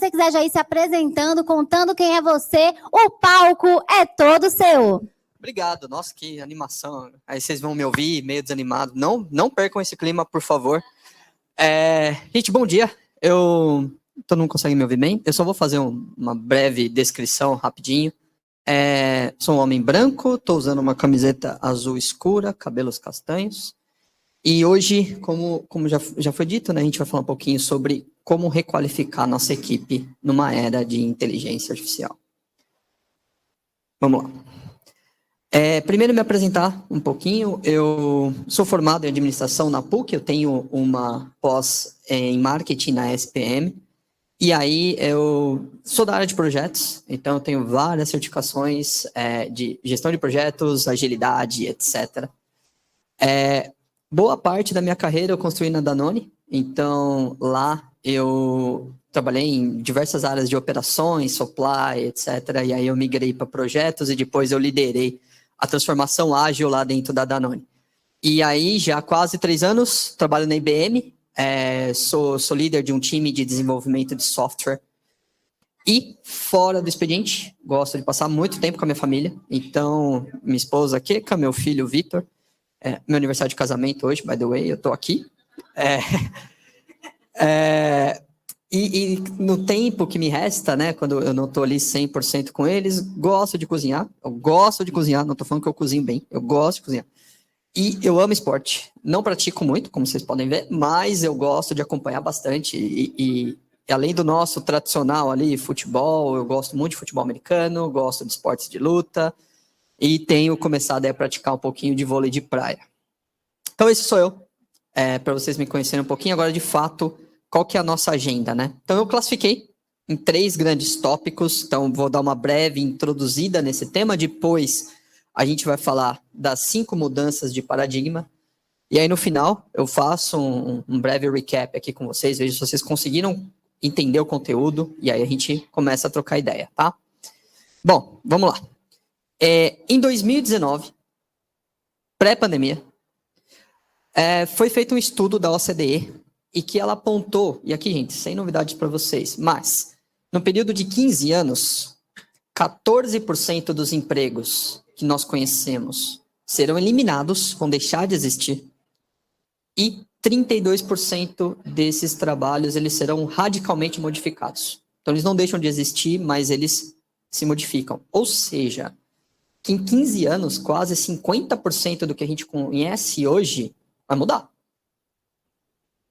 você quiser já ir se apresentando, contando quem é você, o palco é todo seu. Obrigado. Nossa, que animação. Aí vocês vão me ouvir meio desanimado. Não percam esse clima, por favor. Gente, bom dia. Todo mundo consegue me ouvir bem? Eu só vou fazer uma breve descrição rapidinho. Sou um homem branco, estou usando uma camiseta azul escura, cabelos castanhos. E hoje, como já foi dito, né, a gente vai falar um pouquinho sobre como requalificar nossa equipe numa era de inteligência artificial. Vamos lá. Primeiro, me apresentar um pouquinho. Eu sou formado em administração na PUC, eu tenho uma pós em marketing na SPM. E aí, eu sou da área de projetos, então eu tenho várias certificações de gestão de projetos, agilidade, etc. Boa parte da minha carreira eu construí na Danone, então lá eu trabalhei em diversas áreas de operações, supply, etc. E aí eu migrei para projetos e depois eu liderei a transformação ágil lá dentro da Danone. E aí, já há quase 3 anos, trabalho na IBM, sou líder de um time de desenvolvimento de software. E fora do expediente, gosto de passar muito tempo com a minha família. Então, minha esposa Keka, meu filho Vitor, meu aniversário de casamento hoje, by the way, eu tô aqui. E no tempo que me resta, né, quando eu não tô ali 100% com eles, gosto de cozinhar. Eu gosto de cozinhar, não tô falando que eu cozinho bem, eu gosto de cozinhar. E eu amo esporte. Não pratico muito, como vocês podem ver, mas eu gosto de acompanhar bastante. E além do nosso tradicional ali, futebol, eu gosto muito de futebol americano, gosto de esportes de luta e tenho começado a praticar um pouquinho de vôlei de praia. Então, esse sou eu, para vocês me conhecerem um pouquinho. Agora, de fato, qual que é a nossa agenda, né? Então, eu classifiquei em 3 grandes tópicos. Então, vou dar uma breve introduzida nesse tema. Depois, a gente vai falar das 5 mudanças de paradigma. E aí, no final, eu faço um breve recap aqui com vocês. Vejo se vocês conseguiram entender o conteúdo. E aí, a gente começa a trocar ideia, tá? Bom, vamos lá. Em 2019, pré-pandemia, foi feito um estudo da OCDE e que ela apontou, e aqui, gente, sem novidades para vocês, mas no período de 15 anos, 14% dos empregos que nós conhecemos serão eliminados, vão deixar de existir, e 32% desses trabalhos eles serão radicalmente modificados. Então, eles não deixam de existir, mas eles se modificam. Ou seja, que em 15 anos, quase 50% do que a gente conhece hoje vai mudar.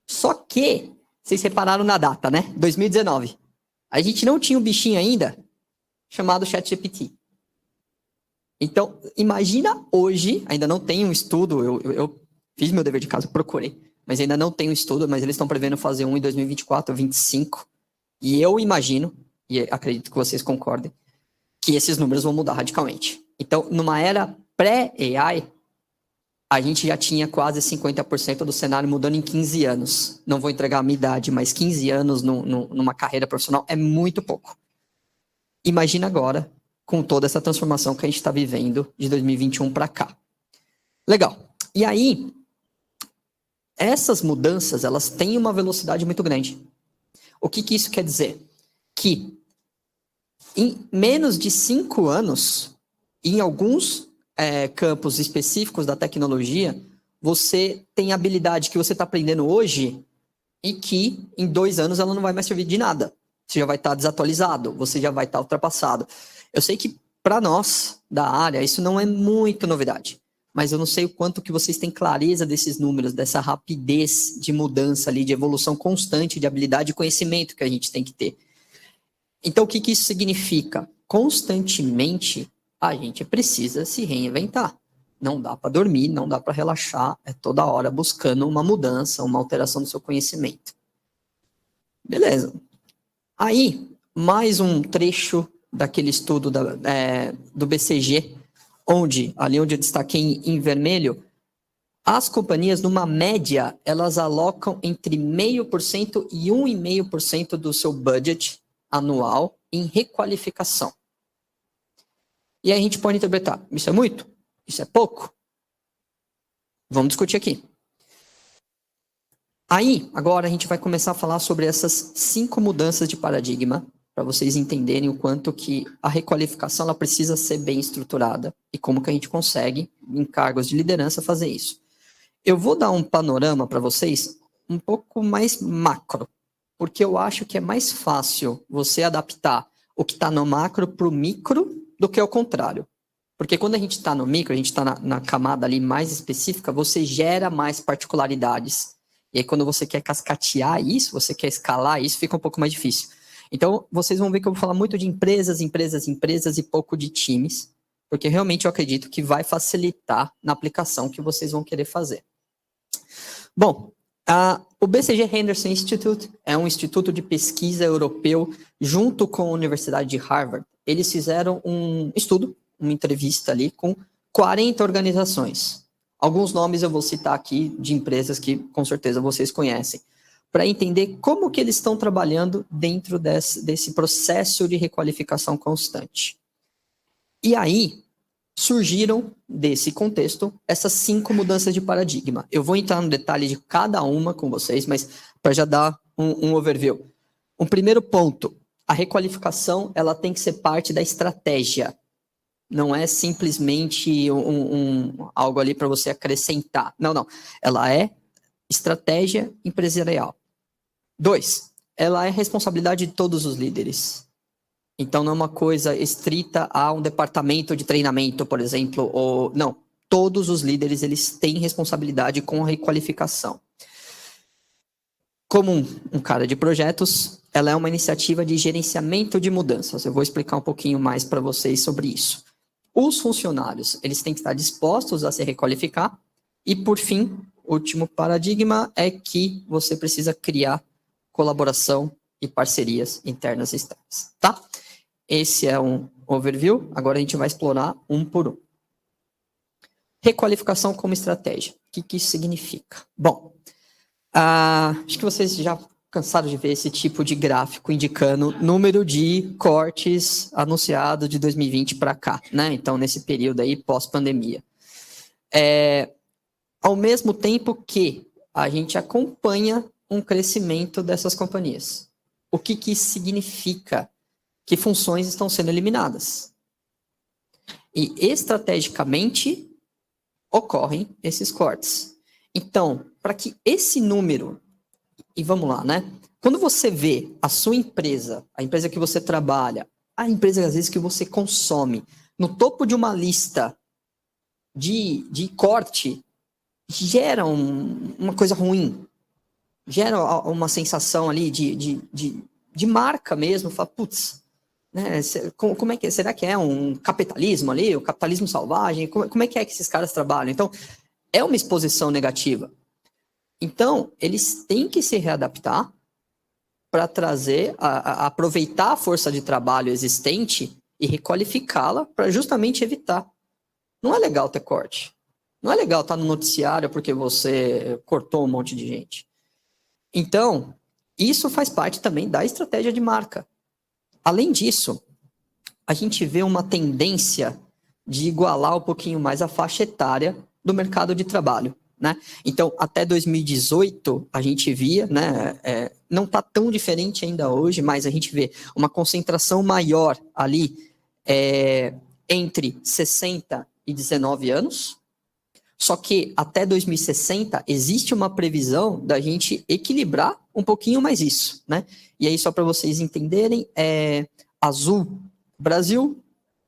Só que, vocês repararam na data, né? 2019. A gente não tinha um bichinho ainda chamado ChatGPT. Então, imagina hoje, ainda não tem um estudo, eu fiz meu dever de casa, procurei, mas ainda não tem um estudo, mas eles estão prevendo fazer um em 2024, 2025. E eu imagino, e acredito que vocês concordem, que esses números vão mudar radicalmente. Então, numa era pré-AI, a gente já tinha quase 50% do cenário mudando em 15 anos. Não vou entregar a minha idade, mas 15 anos numa carreira profissional é muito pouco. Imagina agora, com toda essa transformação que a gente está vivendo de 2021 para cá. Legal. E aí, essas mudanças, elas têm uma velocidade muito grande. O que isso quer dizer? Que em menos de 5 anos, em alguns campos específicos da tecnologia, você tem habilidade que você está aprendendo hoje e que em 2 anos ela não vai mais servir de nada. Você já vai estar desatualizado, você já vai estar ultrapassado. Eu sei que para nós da área isso não é muito novidade, mas eu não sei o quanto que vocês têm clareza desses números, dessa rapidez de mudança ali, de evolução constante de habilidade e conhecimento que a gente tem que ter. Então, o que isso significa? Constantemente, a gente precisa se reinventar. Não dá para dormir, não dá para relaxar, é toda hora buscando uma mudança, uma alteração do seu conhecimento. Beleza. Aí, mais um trecho daquele estudo do BCG, ali onde eu destaquei em vermelho, as companhias, numa média, elas alocam entre 0,5% e 1,5% do seu budget anual em requalificação. E aí a gente pode interpretar, isso é muito? Isso é pouco? Vamos discutir aqui. Aí, agora a gente vai começar a falar sobre essas 5 mudanças de paradigma, para vocês entenderem o quanto que a requalificação ela precisa ser bem estruturada e como que a gente consegue, em cargos de liderança, fazer isso. Eu vou dar um panorama para vocês um pouco mais macro, porque eu acho que é mais fácil você adaptar o que está no macro para o micro do que ao contrário. Porque quando a gente está no micro, a gente está na camada ali mais específica, você gera mais particularidades. E aí quando você quer cascatear isso, você quer escalar isso, fica um pouco mais difícil. Então, vocês vão ver que eu vou falar muito de empresas e pouco de times, porque realmente eu acredito que vai facilitar na aplicação que vocês vão querer fazer. Bom, o BCG Henderson Institute é um instituto de pesquisa europeu junto com a Universidade de Harvard. Eles fizeram um estudo, uma entrevista ali com 40 organizações. Alguns nomes eu vou citar aqui de empresas que com certeza vocês conhecem, para entender como que eles estão trabalhando dentro desse processo de requalificação constante. E aí, surgiram, desse contexto, essas 5 mudanças de paradigma. Eu vou entrar no detalhe de cada uma com vocês, mas para já dar um overview. Um primeiro ponto, a requalificação ela tem que ser parte da estratégia. Não é simplesmente algo ali para você acrescentar. Não. Ela é estratégia empresarial. 2, ela é responsabilidade de todos os líderes. Então, não é uma coisa estrita a um departamento de treinamento, por exemplo, ou não. Todos os líderes, eles têm responsabilidade com a requalificação. Como um cara de projetos, ela é uma iniciativa de gerenciamento de mudanças. Eu vou explicar um pouquinho mais para vocês sobre isso. Os funcionários, eles têm que estar dispostos a se requalificar. E, por fim, o último paradigma é que você precisa criar colaboração e parcerias internas e externas, tá? Esse é um overview, agora a gente vai explorar um por um. Requalificação como estratégia. O que isso significa? Bom, acho que vocês já cansaram de ver esse tipo de gráfico indicando número de cortes anunciados de 2020 para cá, né? Então, nesse período aí, pós-pandemia. Ao mesmo tempo que a gente acompanha um crescimento dessas companhias. O que isso significa? Que funções estão sendo eliminadas. E, estrategicamente, ocorrem esses cortes. Então, para que esse número... E vamos lá, né? Quando você vê a sua empresa, a empresa que você trabalha, a empresa, às vezes, que você consome, no topo de uma lista de corte, gera uma coisa ruim. Gera uma sensação ali de marca mesmo. Fala, putz... Né? Como é que será que é um capitalismo ali, o capitalismo selvagem? Como é que esses caras trabalham? Então, é uma exposição negativa. Então, eles têm que se readaptar para trazer, aproveitar a força de trabalho existente e requalificá-la para justamente evitar. Não é legal ter corte. Não é legal estar no noticiário porque você cortou um monte de gente. Então, isso faz parte também da estratégia de marca. Além disso, a gente vê uma tendência de igualar um pouquinho mais a faixa etária do mercado de trabalho, né? Então, até 2018, a gente via, né? Não está tão diferente ainda hoje, mas a gente vê uma concentração maior ali entre 60 e 19 anos. Só que até 2060 existe uma previsão da gente equilibrar um pouquinho mais isso, né? E aí, só para vocês entenderem, azul, Brasil,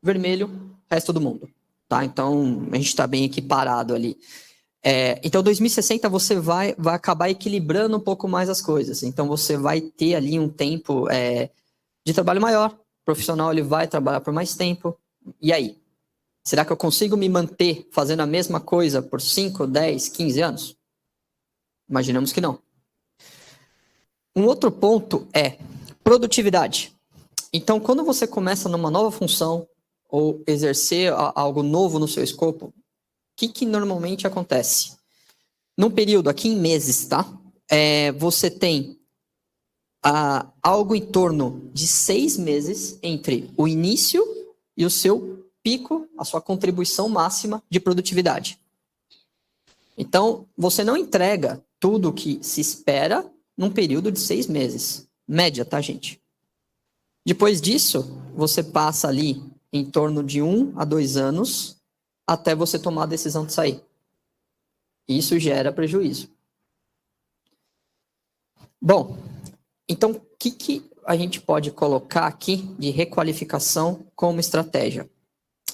vermelho, resto do mundo, tá? Então, a gente está bem equiparado ali. Então, 2060 você vai acabar equilibrando um pouco mais as coisas. Então, você vai ter ali um tempo de trabalho maior, o profissional ele vai trabalhar por mais tempo. E aí? Será que eu consigo me manter fazendo a mesma coisa por 5, 10, 15 anos? Imaginamos que não. Um outro ponto é produtividade. Então, quando você começa numa nova função ou exercer algo novo no seu escopo, o que normalmente acontece? Num período, aqui em meses, tá? Você tem algo em torno de 6 meses entre o início e o seu pico, a sua contribuição máxima de produtividade. Então, você não entrega tudo que se espera num período de 6 meses. Média, tá, gente? Depois disso, você passa ali em torno de 1 a 2 anos até você tomar a decisão de sair. Isso gera prejuízo. Bom, então o que a gente pode colocar aqui de requalificação como estratégia?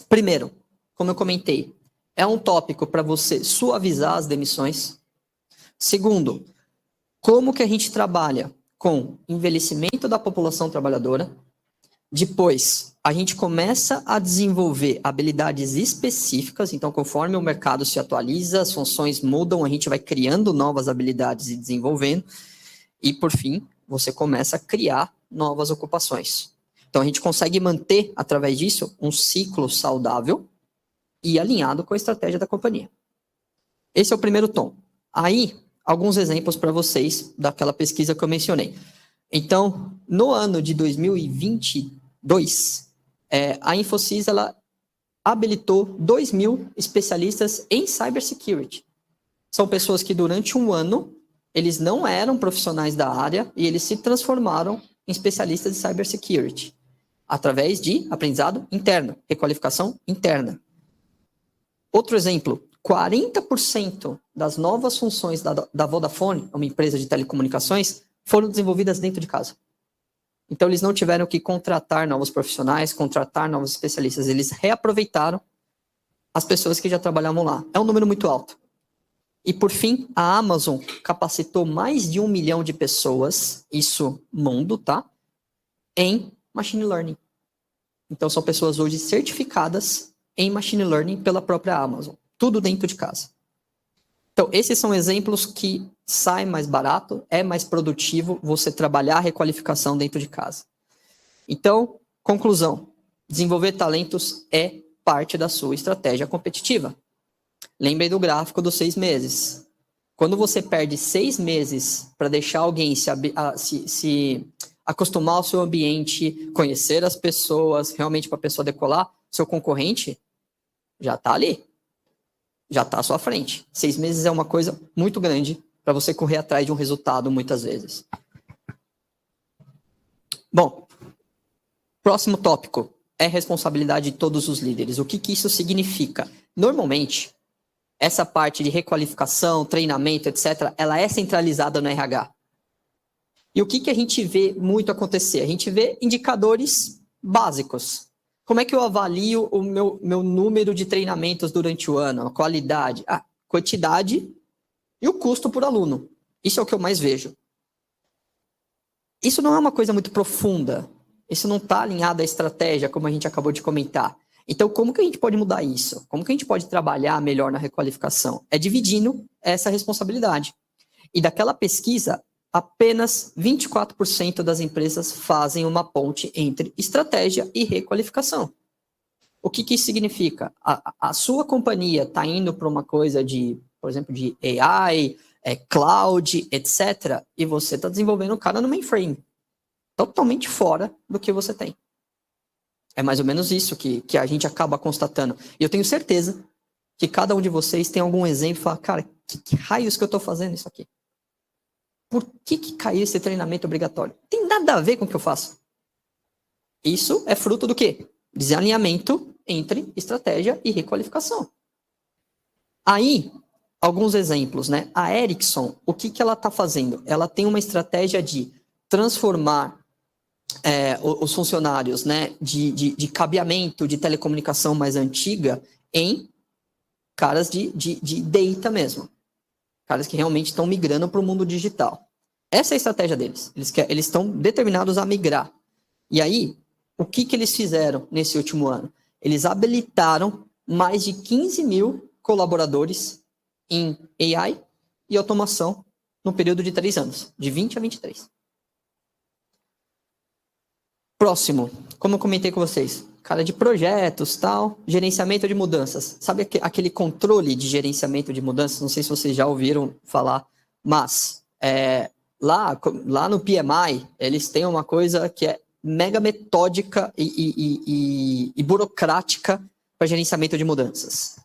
Primeiro, como eu comentei, é um tópico para você suavizar as demissões. Segundo, como que a gente trabalha com envelhecimento da população trabalhadora. Depois, a gente começa a desenvolver habilidades específicas, então conforme o mercado se atualiza, as funções mudam, a gente vai criando novas habilidades e desenvolvendo. E, por fim, você começa a criar novas ocupações. Então, a gente consegue manter, através disso, um ciclo saudável e alinhado com a estratégia da companhia. Esse é o primeiro tom. Aí, alguns exemplos para vocês daquela pesquisa que eu mencionei. Então, no ano de 2022, a Infosys ela habilitou 2.000 especialistas em cybersecurity. São pessoas que durante um ano, eles não eram profissionais da área e eles se transformaram em especialistas de cybersecurity, através de aprendizado interno, requalificação interna. Outro exemplo, 40% das novas funções da Vodafone, uma empresa de telecomunicações, foram desenvolvidas dentro de casa. Então, eles não tiveram que contratar novos profissionais, contratar novos especialistas. Eles reaproveitaram as pessoas que já trabalhavam lá. É um número muito alto. E, por fim, a Amazon capacitou mais de 1 milhão de pessoas, isso mundo, tá? Em machine learning. Então, são pessoas hoje certificadas em machine learning pela própria Amazon. Tudo dentro de casa. Então, esses são exemplos que sai mais barato, é mais produtivo você trabalhar a requalificação dentro de casa. Então, conclusão, desenvolver talentos é parte da sua estratégia competitiva. Lembrem do gráfico dos 6 meses. Quando você perde 6 meses para deixar alguém se acostumar ao seu ambiente, conhecer as pessoas, realmente para a pessoa decolar, seu concorrente já está ali. Já está à sua frente. 6 meses é uma coisa muito grande para você correr atrás de um resultado muitas vezes. Bom, próximo tópico é responsabilidade de todos os líderes. O que isso significa? Normalmente, essa parte de requalificação, treinamento, etc., ela é centralizada no RH. E o que a gente vê muito acontecer? A gente vê indicadores básicos. Como é que eu avalio o meu número de treinamentos durante o ano? A qualidade, a quantidade e o custo por aluno. Isso é o que eu mais vejo. Isso não é uma coisa muito profunda. Isso não está alinhado à estratégia, como a gente acabou de comentar. Então, como que a gente pode mudar isso? Como que a gente pode trabalhar melhor na requalificação? É dividindo essa responsabilidade. E daquela pesquisa, apenas 24% das empresas fazem uma ponte entre estratégia e requalificação. O que isso significa? A sua companhia está indo para uma coisa de, por exemplo, de AI, cloud, etc. E você está desenvolvendo o cara no mainframe. Totalmente fora do que você tem. É mais ou menos isso que a gente acaba constatando. E eu tenho certeza que cada um de vocês tem algum exemplo e fala, cara, que raios que eu estou fazendo isso aqui? Por que caiu esse treinamento obrigatório? Não tem nada a ver com o que eu faço. Isso é fruto do quê? Desalinhamento entre estratégia e requalificação. Aí, alguns exemplos, né? A Ericsson, o que ela está fazendo? Ela tem uma estratégia de transformar os funcionários, né, de cabeamento de telecomunicação mais antiga em caras de data mesmo. Caras que realmente estão migrando para o mundo digital. Essa é a estratégia deles. Eles estão determinados a migrar. E aí, o que eles fizeram nesse último ano? Eles habilitaram mais de 15.000 colaboradores em AI e automação no período de 3 anos, de 20 a 23. Próximo, como eu comentei com vocês, cara de projetos, tal, gerenciamento de mudanças. Sabe aquele controle de gerenciamento de mudanças? Não sei se vocês já ouviram falar, mas lá no PMI, eles têm uma coisa que é mega metódica e burocrática para gerenciamento de mudanças.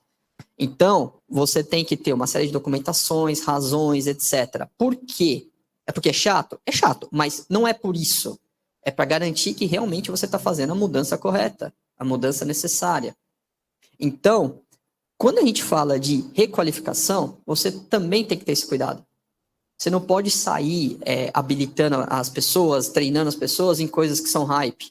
Então, você tem que ter uma série de documentações, razões, etc. Por quê? É porque é chato? É chato, mas não é por isso. É para garantir que realmente você está fazendo a mudança correta, a mudança necessária. Então, quando a gente fala de requalificação, você também tem que ter esse cuidado. Você não pode sair habilitando as pessoas, treinando as pessoas em coisas que são hype.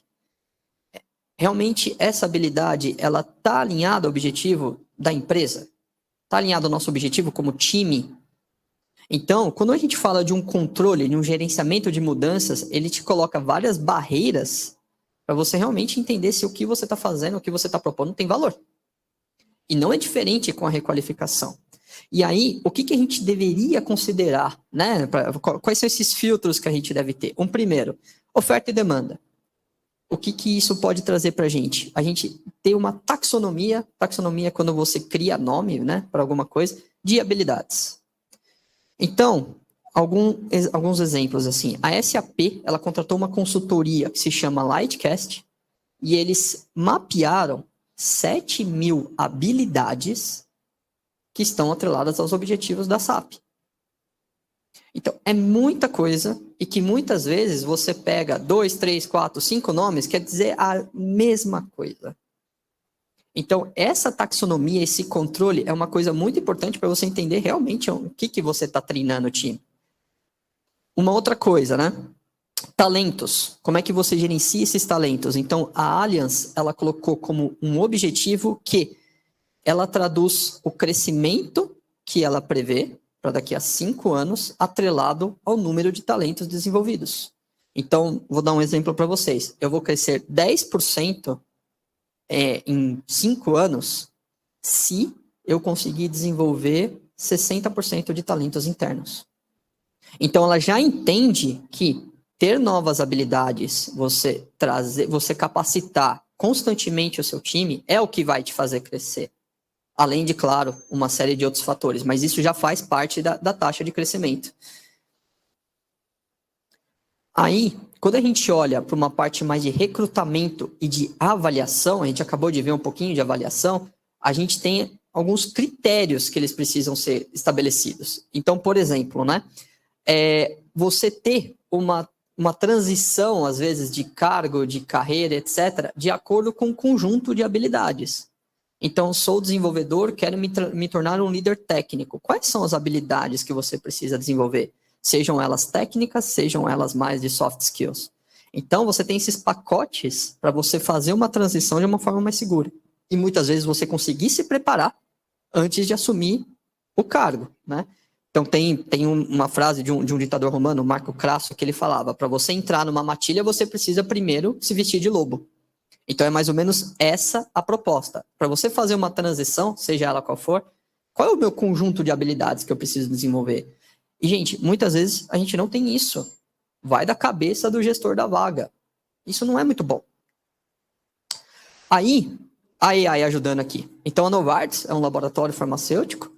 Realmente, essa habilidade, ela está alinhada ao objetivo da empresa? Está alinhado ao nosso objetivo como time? Então, quando a gente fala de um controle, de um gerenciamento de mudanças, ele te coloca várias barreiras para você realmente entender se o que você está fazendo, o que você está propondo tem valor. E não é diferente com a requalificação. E aí, o que a gente deveria considerar, né? Quais são esses filtros que a gente deve ter? Primeiro, oferta e demanda. O que isso pode trazer para a gente? A gente ter uma taxonomia é quando você cria nome, né, para alguma coisa, de habilidades. Então, alguns exemplos assim. A SAP, ela contratou uma consultoria que se chama Lightcast e eles mapearam 7.000 habilidades que estão atreladas aos objetivos da SAP. Então, é muita coisa e que muitas vezes você pega 2, 3, 4, 5 nomes, quer dizer a mesma coisa. Então, essa taxonomia, esse controle é uma coisa muito importante para você entender realmente o que você está treinando o time. Uma outra coisa, né? Talentos. Como é que você gerencia esses talentos? Então, a Allianz, ela colocou como um objetivo que ela traduz o crescimento que ela prevê para daqui a 5 anos, atrelado ao número de talentos desenvolvidos. Então, vou dar um exemplo para vocês. Eu vou crescer 10% em 5 anos se eu conseguir desenvolver 60% de talentos internos. Então, ela já entende que ter novas habilidades, você capacitar constantemente o seu time é o que vai te fazer crescer. Além de, claro, uma série de outros fatores, mas isso já faz parte da taxa de crescimento. Aí, quando a gente olha para uma parte mais de recrutamento e de avaliação, a gente acabou de ver um pouquinho de avaliação, a gente tem alguns critérios que eles precisam ser estabelecidos. Então, por exemplo, né, você ter uma transição, às vezes, de cargo, de carreira, etc., de acordo com um conjunto de habilidades. Então, sou desenvolvedor, quero me tornar um líder técnico. Quais são as habilidades que você precisa desenvolver? Sejam elas técnicas, sejam elas mais de soft skills. Então, você tem esses pacotes para você fazer uma transição de uma forma mais segura. E muitas vezes você conseguir se preparar antes de assumir o cargo, né? Então, tem uma frase de um ditador romano, Marco Crasso, que ele falava, para você entrar numa matilha, você precisa primeiro se vestir de lobo. Então, é mais ou menos essa a proposta. Para você fazer uma transição, seja ela qual for, qual é o meu conjunto de habilidades que eu preciso desenvolver? E, gente, muitas vezes a gente não tem isso. Vai da cabeça do gestor da vaga. Isso não é muito bom. Aí, a AI ajudando aqui. Então, a Novartis é um laboratório farmacêutico.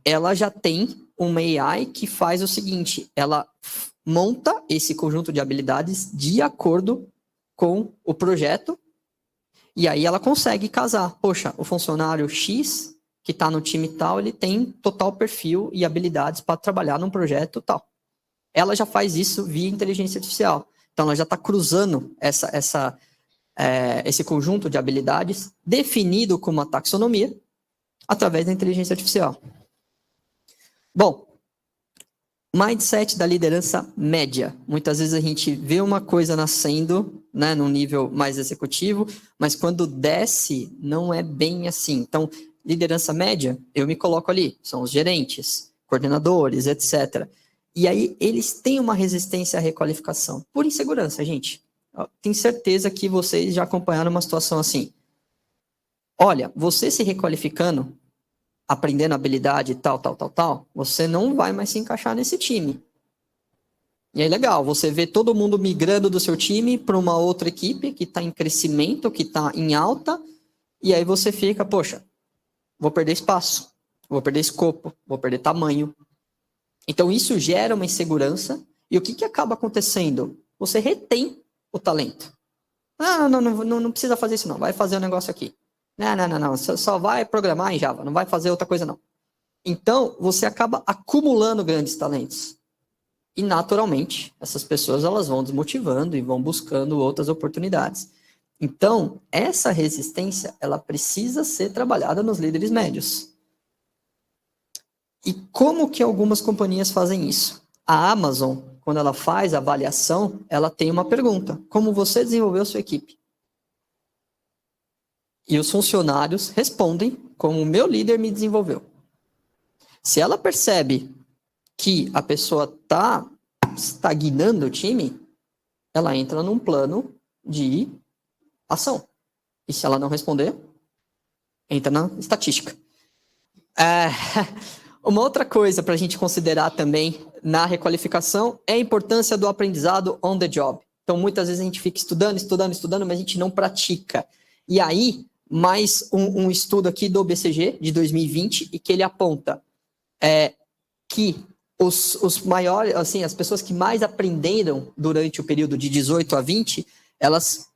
Ela já tem uma AI que faz o seguinte, ela monta esse conjunto de habilidades de acordo com o projeto, e aí ela consegue casar. Poxa, o funcionário X, que está no time tal, ele tem total perfil e habilidades para trabalhar num projeto tal. Ela já faz isso via inteligência artificial. Então, ela já está cruzando esse conjunto de habilidades, definido como uma taxonomia, através da inteligência artificial. Bom, mindset da liderança média. Muitas vezes a gente vê uma coisa nascendo, né, num nível mais executivo, mas quando desce, não é bem assim. Então, liderança média, eu me coloco ali, são os gerentes, coordenadores, etc. E aí, eles têm uma resistência à requalificação, por insegurança, gente. Eu tenho certeza que vocês já acompanharam uma situação assim. Olha, você se requalificando, aprendendo habilidade tal, você não vai mais se encaixar nesse time. E aí, legal, você vê todo mundo migrando do seu time para uma outra equipe que está em crescimento, que está em alta, e aí você fica, poxa, vou perder espaço, vou perder escopo, vou perder tamanho. Então, isso gera uma insegurança, e o que acaba acontecendo? Você retém o talento. Não precisa fazer isso não, vai fazer o negócio aqui. Não. Você só vai programar em Java, não vai fazer outra coisa, não. Então, você acaba acumulando grandes talentos. E, naturalmente, essas pessoas elas vão desmotivando e vão buscando outras oportunidades. Então, essa resistência, ela precisa ser trabalhada nos líderes médios. E como que algumas companhias fazem isso? A Amazon, quando ela faz a avaliação, ela tem uma pergunta: como você desenvolveu sua equipe? E os funcionários respondem como o meu líder me desenvolveu. Se ela percebe que a pessoa está estagnando o time, ela entra num plano de ação. E se ela não responder, entra na estatística. Uma outra coisa para a gente considerar também na requalificação é a importância do aprendizado on the job. Então, muitas vezes a gente fica estudando, mas a gente não pratica. E aí, mais um estudo aqui do BCG, de 2020, e que ele aponta que os maiores, assim, as pessoas que mais aprenderam durante o período de 18 a 20, elas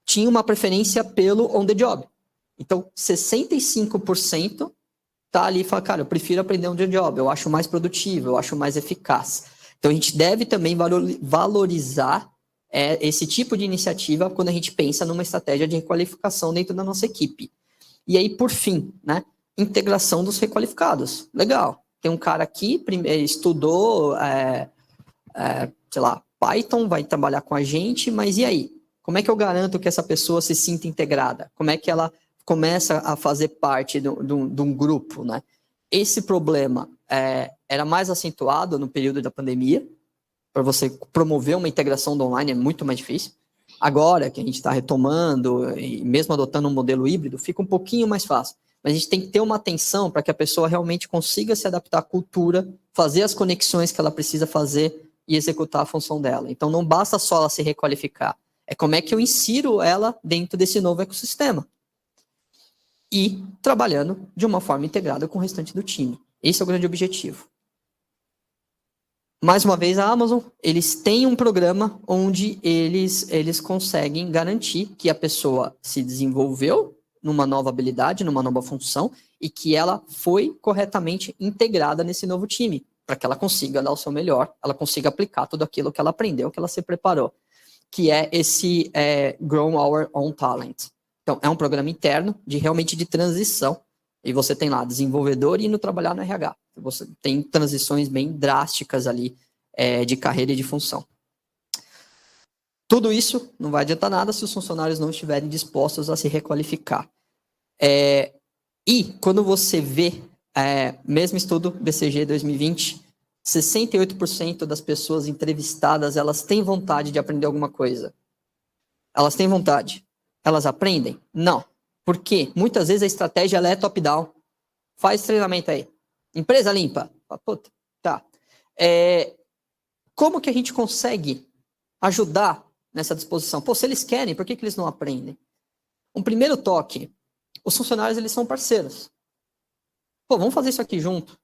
tinham uma preferência pelo on the job. Então, 65% tá ali e fala, cara, eu prefiro aprender on the job, eu acho mais produtivo, eu acho mais eficaz. Então, a gente deve também valorizar esse tipo de iniciativa quando a gente pensa numa estratégia de requalificação dentro da nossa equipe. E aí, por fim, né, integração dos requalificados. Legal. Tem um cara aqui, estudou, sei lá, Python, vai trabalhar com a gente, mas e aí? Como é que eu garanto que essa pessoa se sinta integrada? Como é que ela começa a fazer parte de um grupo, né? Esse problema era mais acentuado no período da pandemia. Para você promover uma integração do online é muito mais difícil. Agora que a gente está retomando e mesmo adotando um modelo híbrido, fica um pouquinho mais fácil. Mas a gente tem que ter uma atenção para que a pessoa realmente consiga se adaptar à cultura, fazer as conexões que ela precisa fazer e executar a função dela. Então, não basta só ela se requalificar. É como é que eu insiro ela dentro desse novo ecossistema. E trabalhando de uma forma integrada com o restante do time. Esse é o grande objetivo. Mais uma vez, a Amazon, eles têm um programa onde eles conseguem garantir que a pessoa se desenvolveu numa nova habilidade, numa nova função, e que ela foi corretamente integrada nesse novo time, para que ela consiga dar o seu melhor, ela consiga aplicar tudo aquilo que ela aprendeu, que ela se preparou, que é esse Grow Our Own Talent. Então, é um programa interno realmente de transição, e você tem lá desenvolvedor indo trabalhar no RH. Você tem transições bem drásticas ali de carreira e de função. Tudo isso não vai adiantar nada se os funcionários não estiverem dispostos a se requalificar. E quando você vê, mesmo estudo BCG 2020, 68% das pessoas entrevistadas, elas têm vontade de aprender alguma coisa. Elas têm vontade. Elas aprendem? Não. Por quê? Muitas vezes a estratégia ela é top-down. Faz treinamento aí. Empresa limpa. Puta, tá. Como que a gente consegue ajudar nessa disposição? Pô, se eles querem, por que eles não aprendem? Um primeiro toque. Os funcionários, eles são parceiros. Pô, vamos fazer isso aqui junto.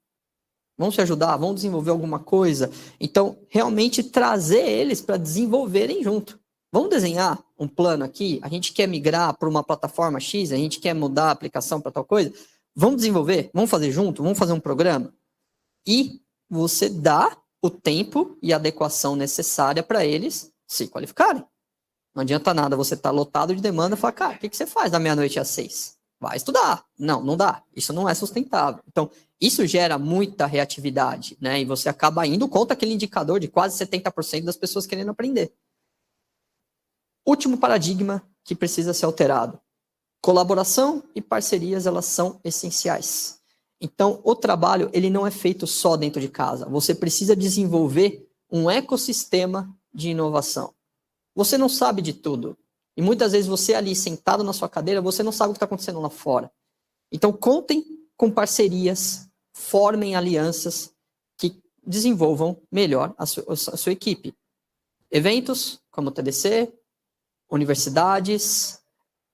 Vamos se ajudar, vamos desenvolver alguma coisa. Então, realmente trazer eles para desenvolverem junto. Vamos desenhar um plano aqui? A gente quer migrar para uma plataforma X, a gente quer mudar a aplicação para tal coisa. Vamos desenvolver? Vamos fazer junto? Vamos fazer um programa? E você dá o tempo e a adequação necessária para eles se qualificarem. Não adianta nada você estar lotado de demanda e falar, cara, o que você faz da meia-noite às 6? Vai estudar. Não, não dá. Isso não é sustentável. Então, isso gera muita reatividade, né? E você acaba indo contra aquele indicador de quase 70% das pessoas querendo aprender. Último paradigma que precisa ser alterado. Colaboração e parcerias, elas são essenciais. Então, o trabalho, ele não é feito só dentro de casa. Você precisa desenvolver um ecossistema de inovação. Você não sabe de tudo. E muitas vezes você ali sentado na sua cadeira, você não sabe o que está acontecendo lá fora. Então, contem com parcerias, formem alianças que desenvolvam melhor a sua equipe. Eventos como o TDC, universidades,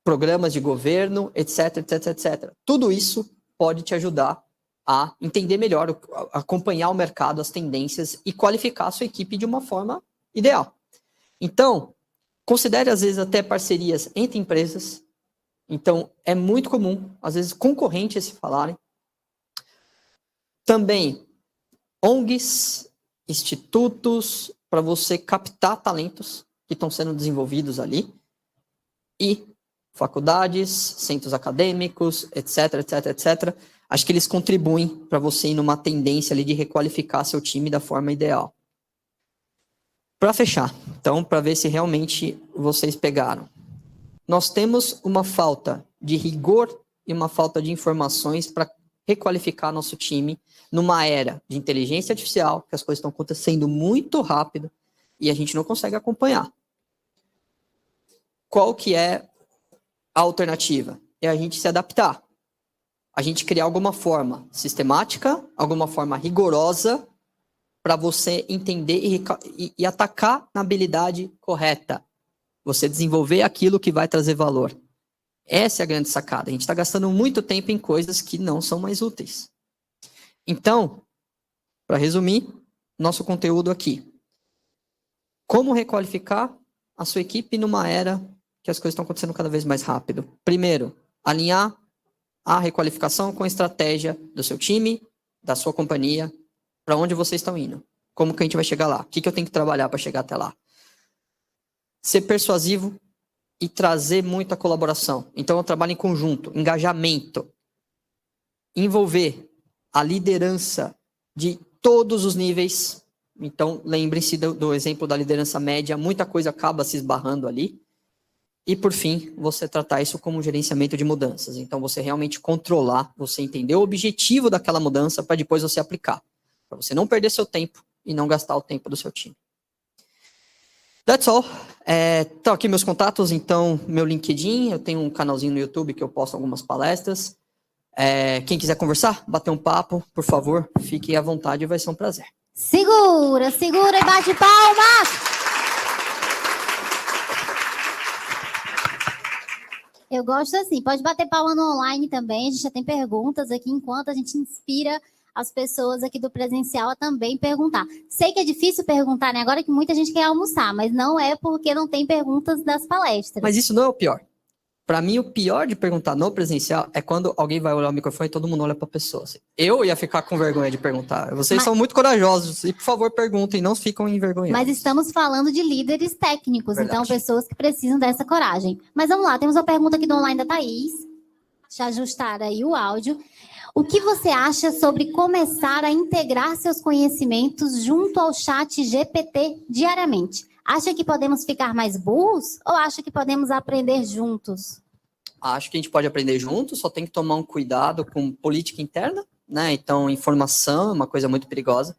programas de governo, etc, etc, etc. Tudo isso pode te ajudar a entender melhor, a acompanhar o mercado, as tendências e qualificar a sua equipe de uma forma ideal. Então, considere às vezes até parcerias entre empresas, Então, é muito comum, às vezes, concorrentes se falarem. Também, ONGs, institutos, para você captar talentos que estão sendo desenvolvidos ali. E faculdades, centros acadêmicos, etc, etc, etc. Acho que eles contribuem para você ir numa tendência ali de requalificar seu time da forma ideal. Para fechar, então, para ver se realmente vocês pegaram. Nós temos uma falta de rigor e uma falta de informações para requalificar nosso time numa era de inteligência artificial, que as coisas estão acontecendo muito rápido e a gente não consegue acompanhar. Qual que é a alternativa? É a gente se adaptar. A gente criar alguma forma sistemática, alguma forma rigorosa para você entender e atacar na habilidade correta. Você desenvolver aquilo que vai trazer valor. Essa é a grande sacada. A gente está gastando muito tempo em coisas que não são mais úteis. Então, para resumir, nosso conteúdo aqui. Como requalificar a sua equipe numa era que as coisas estão acontecendo cada vez mais rápido? Primeiro, alinhar a requalificação com a estratégia do seu time, da sua companhia, para onde vocês estão indo. Como que a gente vai chegar lá? O que eu tenho que trabalhar para chegar até lá? Ser persuasivo e trazer muita colaboração. Então, eu trabalho em conjunto, engajamento. Envolver a liderança de todos os níveis. Então, lembrem-se do exemplo da liderança média, muita coisa acaba se esbarrando ali. E, por fim, você tratar isso como um gerenciamento de mudanças. Então, você realmente controlar, você entender o objetivo daquela mudança para depois você aplicar. Para você não perder seu tempo e não gastar o tempo do seu time. That's all. Estão aqui meus contatos, então, meu LinkedIn, eu tenho um canalzinho no YouTube que eu posto algumas palestras. Quem quiser conversar, bater um papo, por favor, fique à vontade, vai ser um prazer. Segura, segura e bate palmas! Eu gosto assim, pode bater palma no online também, a gente já tem perguntas aqui, enquanto a gente inspira as pessoas aqui do presencial a também perguntar. Sei que é difícil perguntar, né? Agora que muita gente quer almoçar, mas não é porque não tem perguntas das palestras. Mas isso não é o pior. Para mim, o pior de perguntar no presencial é quando alguém vai olhar o microfone e todo mundo olha para a pessoa. Assim. Eu ia ficar com vergonha de perguntar. Vocês são muito corajosos e, por favor, perguntem, não ficam envergonhados. Mas estamos falando de líderes técnicos, então pessoas que precisam dessa coragem. Mas vamos lá, temos uma pergunta aqui do online da Thaís. Deixa eu ajustar aí o áudio. O que você acha sobre começar a integrar seus conhecimentos junto ao chat GPT diariamente? Acha que podemos ficar mais burros ou acha que podemos aprender juntos? Acho que a gente pode aprender juntos, só tem que tomar um cuidado com política interna, né? Então, informação é uma coisa muito perigosa.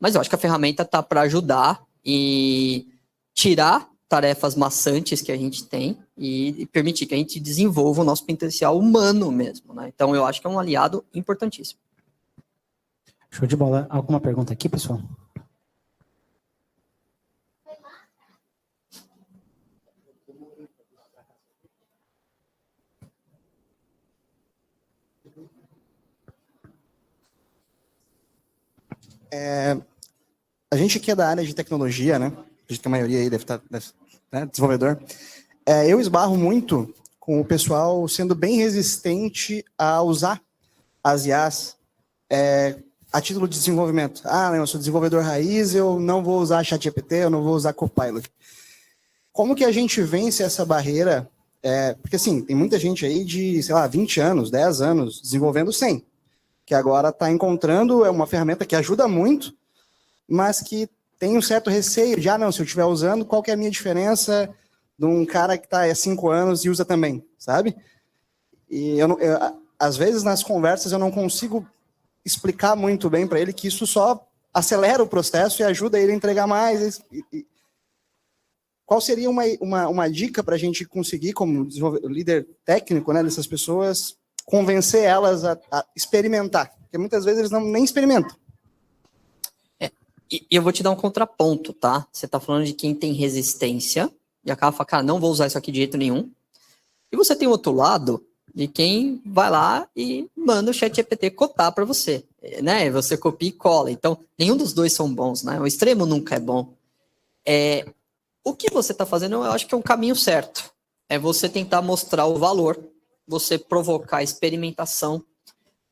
Mas eu acho que a ferramenta está para ajudar e tirar tarefas maçantes que a gente tem e permitir que a gente desenvolva o nosso potencial humano mesmo, né? Então, eu acho que é um aliado importantíssimo. Show de bola. Alguma pergunta aqui, pessoal? A gente aqui é da área de tecnologia, né? Acredito que a maioria aí deve estar, né, desenvolvedor. Eu esbarro muito com o pessoal sendo bem resistente a usar as IAs a título de desenvolvimento. Eu sou desenvolvedor raiz, eu não vou usar ChatGPT, eu não vou usar Copilot. Como que a gente vence essa barreira? Porque, assim, tem muita gente aí de, 20 anos, 10 anos, desenvolvendo sem. Que agora está encontrando uma ferramenta que ajuda muito, mas que tem um certo receio de, se eu estiver usando, qual que é a minha diferença de um cara que está há 5 anos e usa também, sabe? E às vezes, nas conversas, eu não consigo explicar muito bem para ele que isso só acelera o processo e ajuda ele a entregar mais. Qual seria uma dica para a gente conseguir, como líder técnico, né, dessas pessoas, convencer elas a experimentar? Porque muitas vezes eles nem experimentam. E eu vou te dar um contraponto, tá? Você está falando de quem tem resistência e acaba falando, cara, não vou usar isso aqui de jeito nenhum. E você tem o outro lado de quem vai lá e manda o ChatGPT cotar para você, né? Você copia e cola. Então, nenhum dos dois são bons, né? O extremo nunca é bom. O que você está fazendo, eu acho que é um caminho certo. É você tentar mostrar o valor você provocar experimentação,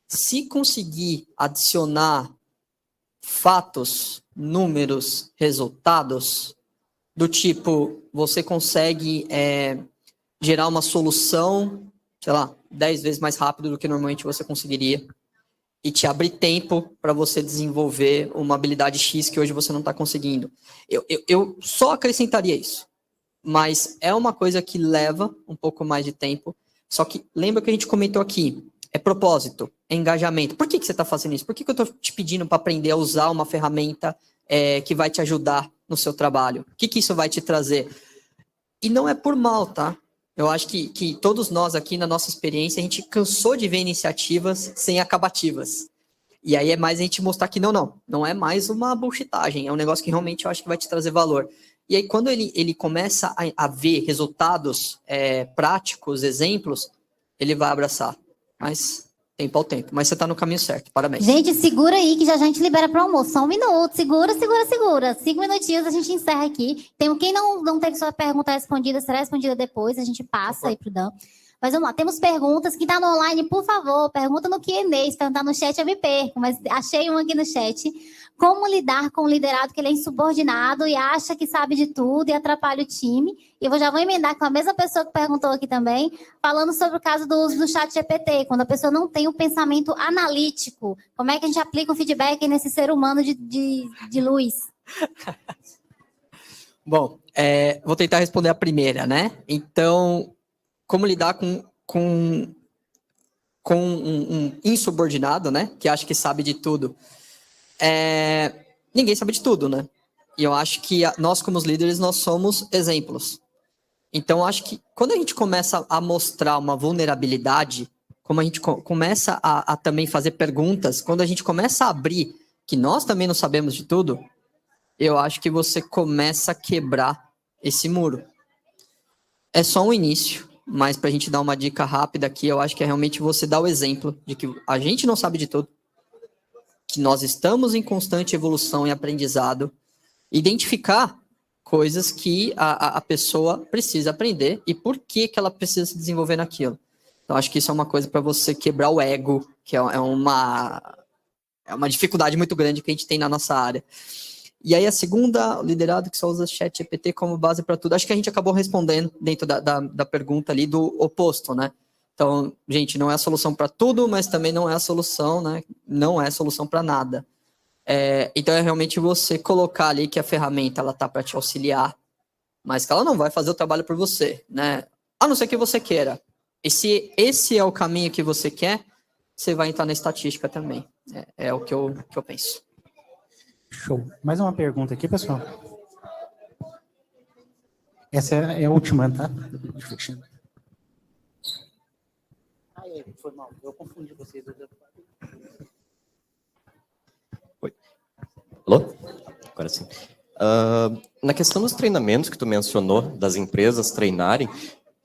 se conseguir adicionar fatos, números, resultados, do tipo, você consegue gerar uma solução, sei lá, 10 vezes mais rápido do que normalmente você conseguiria, e te abre tempo para você desenvolver uma habilidade X que hoje você não está conseguindo. Eu só acrescentaria isso, mas é uma coisa que leva um pouco mais de tempo, só que lembra que a gente comentou aqui, é propósito, é engajamento. Por que você está fazendo isso? Por que eu estou te pedindo para aprender a usar uma ferramenta que vai te ajudar no seu trabalho? O que isso vai te trazer? E não é por mal, tá? Eu acho que todos nós aqui, na nossa experiência, a gente cansou de ver iniciativas sem acabativas. E aí é mais a gente mostrar que não é mais uma bullshitagem, é um negócio que realmente eu acho que vai te trazer valor. E aí quando ele começa a ver resultados práticos, exemplos, ele vai abraçar. Mas tempo ao tempo. Mas você está no caminho certo. Parabéns. Gente, segura aí que já a gente libera para o almoço. Só um minuto. Segura. 5 minutinhos a gente encerra aqui. Quem não teve sua pergunta respondida, será respondida depois. A gente passa aí para o Dan. Mas vamos lá. Temos perguntas. Quem está no online, por favor, pergunta no Q&A. Se perguntar no chat, eu me perco. Mas achei um aqui no chat. Como lidar com um liderado que ele é insubordinado e acha que sabe de tudo e atrapalha o time? E eu já vou emendar com a mesma pessoa que perguntou aqui também, falando sobre o caso do uso do chat GPT, quando a pessoa não tem o pensamento analítico. Como é que a gente aplica o feedback nesse ser humano de luz? Bom, vou tentar responder a primeira, né? Então, como lidar com um insubordinado, né? Que acha que sabe de tudo. Ninguém sabe de tudo, né? E eu acho que nós, como os líderes, nós somos exemplos. Então, eu acho que quando a gente começa a mostrar uma vulnerabilidade, como a gente começa a também fazer perguntas, quando a gente começa a abrir que nós também não sabemos de tudo, eu acho que você começa a quebrar esse muro. É só um início, mas para a gente dar uma dica rápida aqui, eu acho que é realmente você dar o exemplo de que a gente não sabe de tudo, que nós estamos em constante evolução e aprendizado, identificar coisas que a pessoa precisa aprender e por que ela precisa se desenvolver naquilo. Então, acho que isso é uma coisa para você quebrar o ego, que é uma dificuldade muito grande que a gente tem na nossa área. E aí, a segunda, o liderado que só usa chat GPT como base para tudo. Acho que a gente acabou respondendo dentro da pergunta ali do oposto, né? Então, gente, não é a solução para tudo, mas também não é a solução, né? Não é a solução para nada. Então, é realmente você colocar ali que a ferramenta ela tá para te auxiliar, mas que ela não vai fazer o trabalho por você, né? A não ser que você queira. E se esse é o caminho que você quer, você vai entrar na estatística também. É o que eu penso. Show. Mais uma pergunta aqui, pessoal. Essa é a última, tá? Fechando. Foi mal. Eu confundi vocês. Oi. Alô? Agora sim. Na questão dos treinamentos que tu mencionou, das empresas treinarem,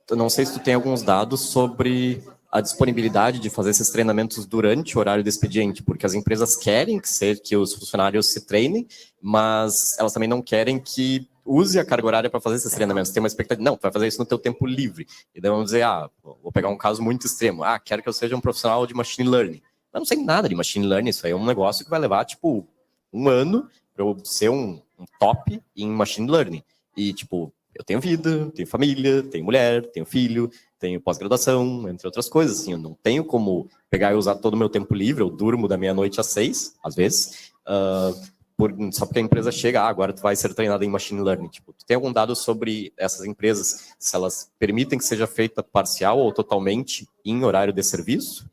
eu não sei se tu tem alguns dados sobre a disponibilidade de fazer esses treinamentos durante o horário do expediente, porque as empresas querem que os funcionários se treinem, mas elas também não querem que use a carga horária para fazer esses treinamentos. Tem uma expectativa, não, tu vai fazer isso no teu tempo livre. E daí vamos dizer, vou pegar um caso muito extremo, quero que eu seja um profissional de machine learning. Eu não sei nada de machine learning, isso aí é um negócio que vai levar, tipo, 1 ano para eu ser um top em machine learning. E, tipo, eu tenho vida, tenho família, tenho mulher, tenho filho, tenho pós-graduação, entre outras coisas. Assim, eu não tenho como pegar e usar todo o meu tempo livre, eu durmo da meia-noite às 6, às vezes, só porque a empresa chega, agora tu vai ser treinado em machine learning. Tipo, tu tem algum dado sobre essas empresas, se elas permitem que seja feita parcial ou totalmente em horário de serviço?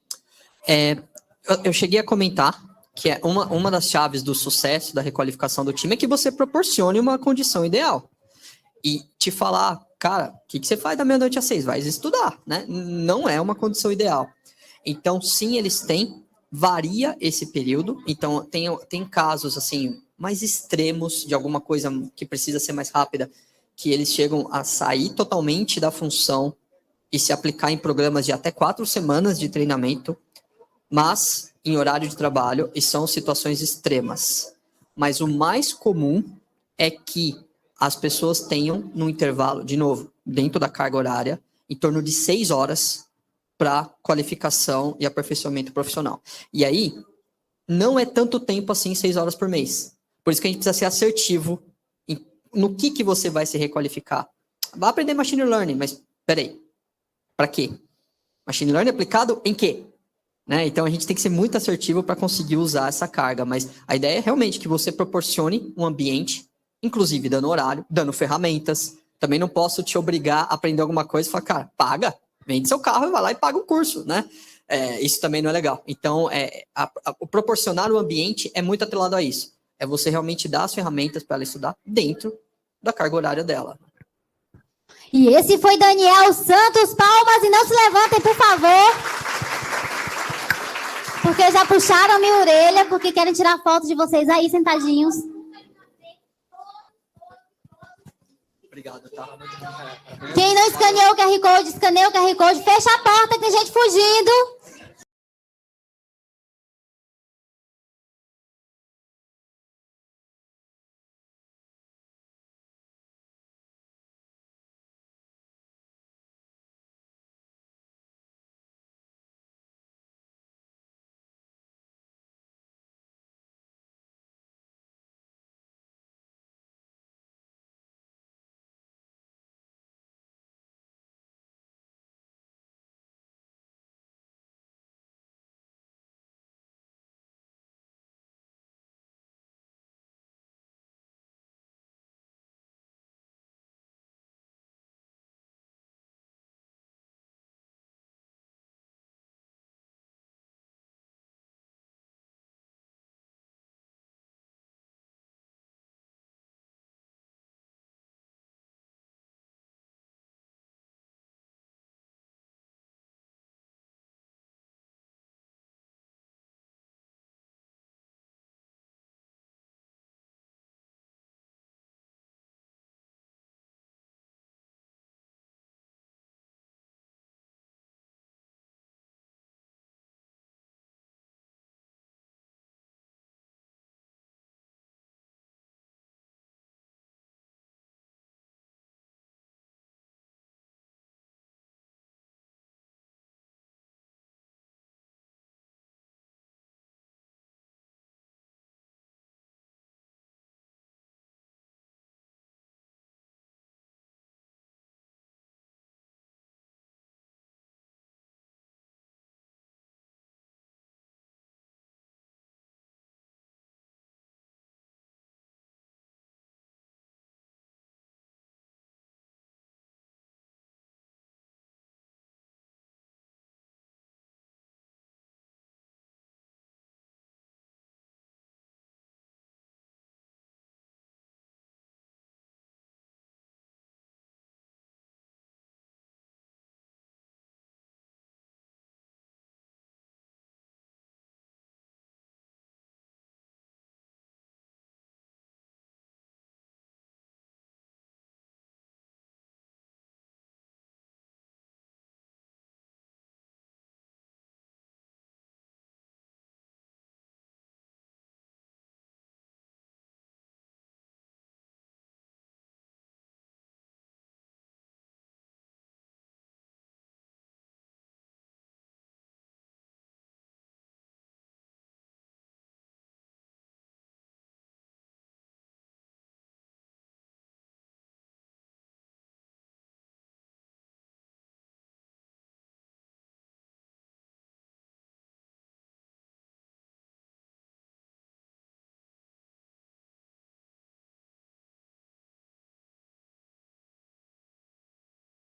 Eu cheguei a comentar que uma das chaves do sucesso da requalificação do time é que você proporcione uma condição ideal. E te falar, cara, o que você faz da meia-noite às 6? Vai estudar, né? Não é uma condição ideal. Então, sim, eles têm, varia esse período. Então, tem casos, assim, mais extremos de alguma coisa que precisa ser mais rápida, que eles chegam a sair totalmente da função e se aplicar em programas de até 4 semanas de treinamento, mas em horário de trabalho, e são situações extremas. Mas o mais comum é que as pessoas tenham, no intervalo, de novo, dentro da carga horária, em torno de 6 horas para qualificação e aperfeiçoamento profissional. E aí, não é tanto tempo assim, 6 horas por mês. Por isso que a gente precisa ser assertivo no que você vai se requalificar. Vai aprender machine learning, mas peraí, para quê? Machine learning aplicado em quê? Né? Então a gente tem que ser muito assertivo para conseguir usar essa carga, mas a ideia é realmente que você proporcione um ambiente, inclusive dando horário, dando ferramentas. Também não posso te obrigar a aprender alguma coisa e falar, cara, paga, vende seu carro e vai lá e paga um curso, né? Isso também não é legal. Então, o proporcionar o ambiente é muito atrelado a isso. É você realmente dar as ferramentas para ela estudar dentro da carga horária dela. E esse foi Daniel Santos. Palmas e não se levantem, por favor. Porque já puxaram minha orelha, porque querem tirar foto de vocês aí sentadinhos. Obrigado, tá? Quem não escaneou o QR Code, escaneia o QR Code, fecha a porta que tem gente fugindo.